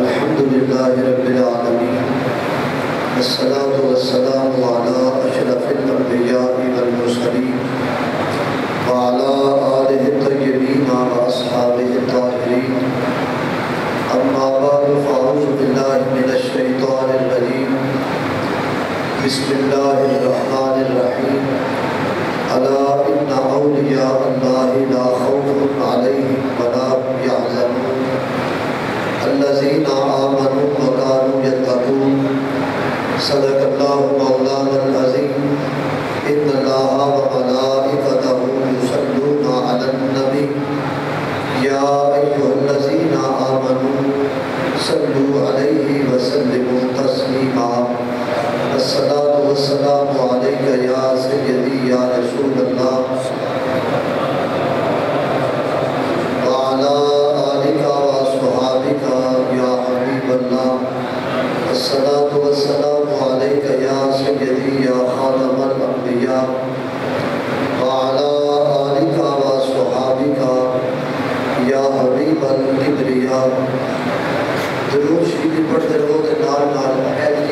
الحمد للہ رب العالمین والصلاة والسلام علی اشرف الانبیاء والمرسلین وعلی آلہ الطیبین واصحابہ الطاہرین اما بعد فاعوذ باللہ من الشیطان الرجیم بسم اللہ الرحمن الرحیم الا ان اولیاء اللہ لا خوف علیہم ولا هم يحزنون الذين آمنوا وكانوا يتقون صدق الله مولانا العظيم إن الله وملائكته يصلون على النبي يا أيها الذين آمنوا صلوا عليه وسلموا تسليما الصلاة والسلام عليك يا سيدي يا رسول الله وعلى آلك وصحابك يا حبيب الله الصلاة والسلام عليك يا سيدي يا خاتم الأنبياء وعلى آلك وصحابك يا حبيب الكبرياء درود شریف پڑھتے رہو کہ نال نال